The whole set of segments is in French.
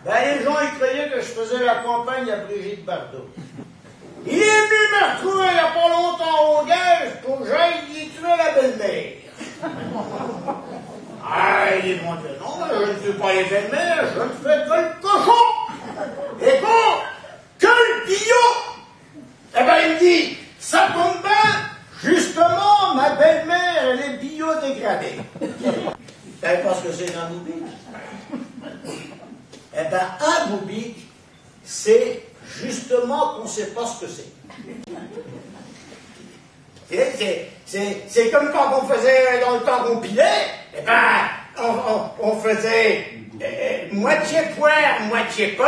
Ben, les gens, ils croyaient que je faisais la campagne à Brigitte Bardot. Il est venu me retrouver il n'y a pas longtemps au gage pour que j'aille y tuer la belle-mère. Ah, il est mon Dieu, non, je ne tue pas les belles-mères, je ne fais que le cochon. Et bon, que le bio. Eh ben, il me dit, ça tombe bien, justement, ma belle-mère, elle est biodégradée. Vous savez pas ce que c'est qu'un boubique? Eh ben, un boubique, c'est justement qu'on ne sait pas ce que c'est. C'est comme quand on faisait, dans le temps qu'on pilait, eh ben, on faisait moitié poire, moitié pomme.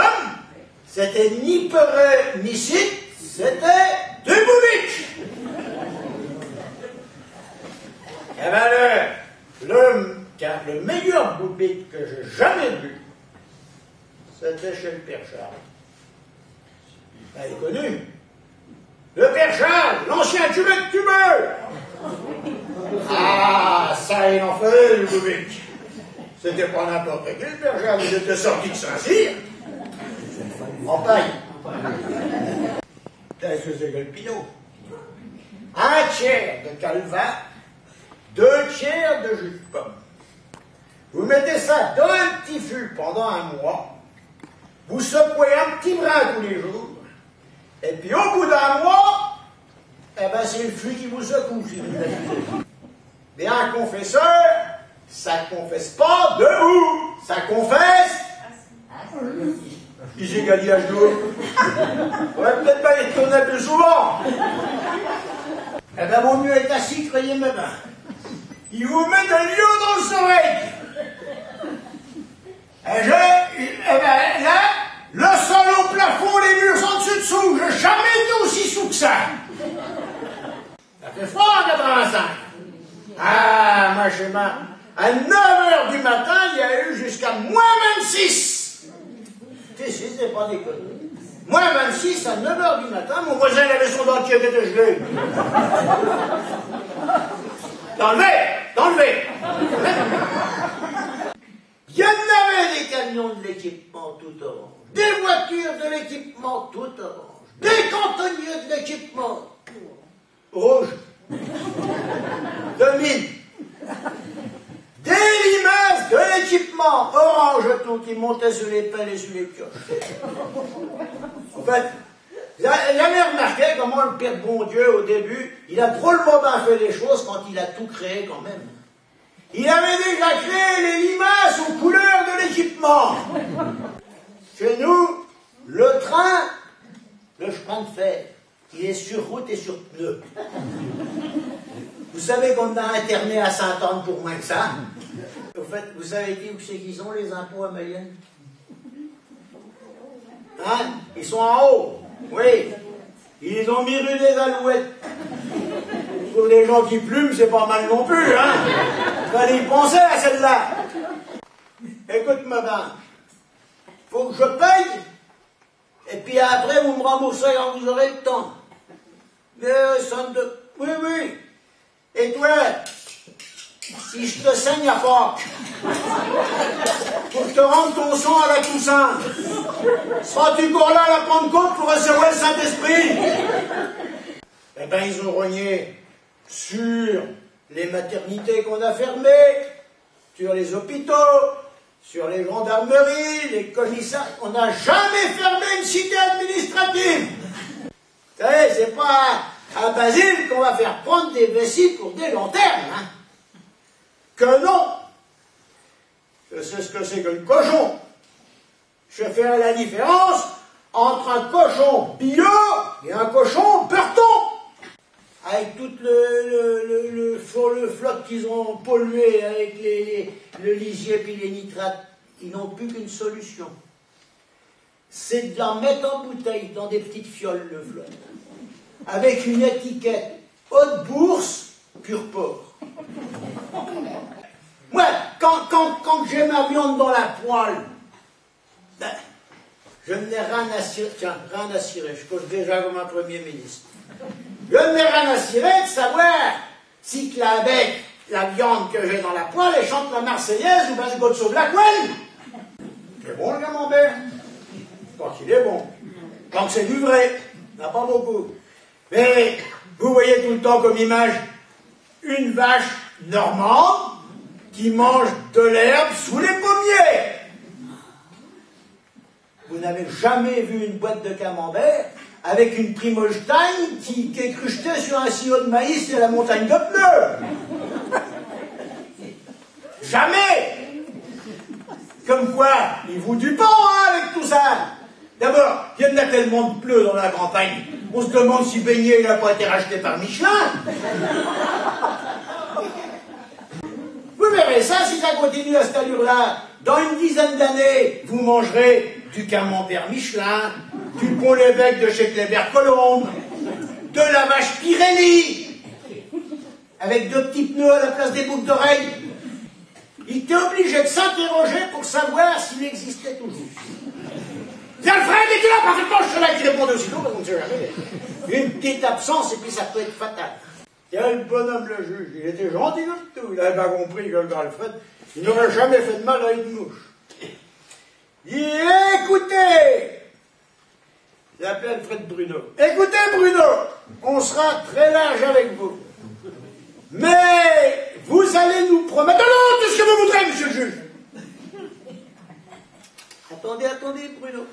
C'était ni peureux, ni cite, c'était du boubique. Eh ben, le meilleur boubique que j'ai jamais vu, c'était chez le Père Charles. Elle est connue. Le Père Charles, l'ancien tumeur. Ah, ça, il en faisait le boubique. C'était pas n'importe qui, le Père Charles, il était sorti de Saint-Cyr. En paille. Qu'est-ce que c'est que le pinot? Un tiers de calva, 2 tiers de jus de pomme. Vous mettez ça dans un petit fût pendant un mois, vous secouez un petit brin tous les jours, et puis au bout d'un mois, eh ben c'est le fût qui vous secoue. Mais un confesseur, ça confesse pas debout, ça confesse. Qui c'est qui a dit à genoux? Ouais, peut-être pas les tourner plus souvent. Eh ben vaut mieux être assis, croyez-moi bien. Il vous met de l'eau dans le soleil. Et ben là, le sol au plafond, les murs en dessous, j'ai jamais été aussi sous que ça. Ça fait froid en 85. Ah, ma schéma. À 9h du matin, il y a eu jusqu'à -26. C'est pas déconné. -26 à 9h du matin, mon voisin avait son dentier qui était gelé. Dans le verre. Il y en avait des camions de l'équipement tout orange, des voitures de l'équipement tout orange, des cantonniers de l'équipement rouge, de mine, des limaces de l'équipement orange tout qui montaient sur les pelles et sur les pioches. En fait, j'avais remarqué comment le Père de bon Dieu, au début, il a drôlement bien fait les choses quand il a tout créé quand même. Il avait déjà créé les limaces aux couleurs de l'équipement. Chez nous, le train, le chemin de fer, il est sur route et sur pneu. Vous savez qu'on a interné à Sainte-Anne pour moins que ça. En fait, vous savez où c'est qu'ils ont les impôts à Mayenne? Hein? Ils sont en haut. Oui. Ils les ont mis rue des Alouettes. Pour les gens qui plument, c'est pas mal non plus, hein? Fallait y penser à celle-là. Écoute-moi bien. Faut que je paye, et puis après, vous me remboursez quand vous aurez le temps. Oui. Et toi, si je te saigne à Pâques, pour que je te rende ton sang à la Toussaint, seras-tu encore là à la Pentecôte pour recevoir le Saint-Esprit? Eh bien, ils ont rogné sur les maternités qu'on a fermées, sur les hôpitaux, sur les gendarmeries, les commissariats. On n'a jamais fermé une cité administrative. Vous savez, c'est pas à Basile qu'on va faire prendre des vessies pour des lanternes, hein. Que non. Je sais ce que c'est que le cochon. Je ferai la différence entre un cochon bio et un cochon Burton. Avec tout le flotte qu'ils ont pollué avec le lisier et les nitrates, ils n'ont plus qu'une solution. C'est de la mettre en bouteille dans des petites fioles, le flotte, avec une étiquette haute bourse, pur porc. Moi, quand j'ai ma viande dans la poêle, ben, je n'ai rien à cirer. Tiens, rien à cirer, je cause déjà comme un Premier ministre. Je n'ai rien à cirer de savoir si avec la viande que j'ai dans la poêle, elle chante la Marseillaise ou ben le Godso de la Couenne. C'est bon le camembert. Quand il est bon. Quand c'est du vrai. Il n'y en a pas beaucoup. Mais vous voyez tout le temps comme image une vache normande qui mange de l'herbe sous les pommiers. Vous n'avez jamais vu une boîte de camembert avec une Primolstein qui est cruchetée sur un sillon de maïs et la montagne de pneus. Jamais. Comme quoi, il vous du pan, hein, avec tout ça. D'abord, il y en a tellement de pneus dans la campagne, on se demande si Beignet il n'a pas été racheté par Michelin. Vous verrez ça, si ça continue à cette allure-là, dans une dizaine d'années, vous mangerez du camembert Michelin, du Pont-l'Évêque de chez Kléber-Colombe, de la vache Pirelli, avec 2 petits pneus à la place des boucles d'oreilles. Il était obligé de s'interroger pour savoir s'il existait toujours. Tiens, Alfred, es-tu là? Parfaitement, je suis là qui répond aussitôt, parce qu'on ne sait jamais. Une petite absence, et puis ça peut être fatal. Tiens, le bonhomme, le juge, il était gentil comme tout. Il n'avait pas compris que le grand Alfred, il n'aurait jamais fait de mal à une mouche. Il dit, écoutez, il appelait Alfred Bruno. Écoutez, Bruno, on sera très large avec vous. Mais vous allez nous promettre... Non, tout ce que vous voudrez, monsieur le juge. Attendez, Bruno.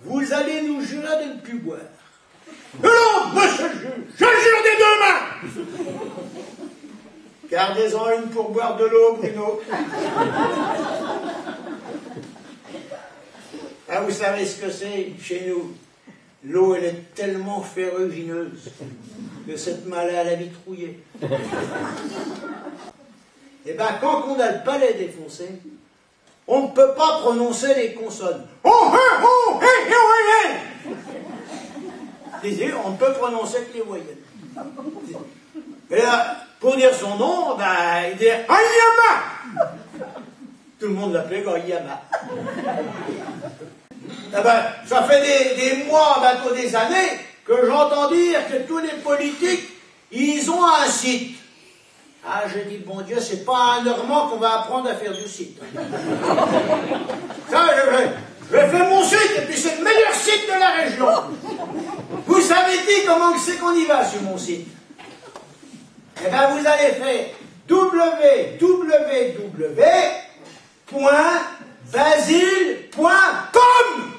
Vous allez nous jurer de ne plus boire. Non, monsieur le juge, je jure des 2 mains. Gardez-en une pour boire de l'eau, Bruno. Ah, vous savez ce que c'est chez nous? L'eau, elle est tellement ferrugineuse que cette main-là, elle a vite rouillé. Eh bien, quand on a le palais défoncé, on ne peut pas prononcer les consonnes. On ne peut prononcer que les voyelles. Et là, pour dire son nom, ben, il dit Aïyama. Tout le monde l'appelait Aïyama. Eh ben, ça fait des mois, bientôt des années, que j'entends dire que tous les politiques, ils ont un site. Ah, je dis, bon Dieu, c'est pas à un Normand qu'on va apprendre à faire du site. Ça, je vais faire mon site, et puis c'est le meilleur site de la région. Vous savez dit comment c'est qu'on y va sur mon site? Eh bien, vous allez faire www.basile.com.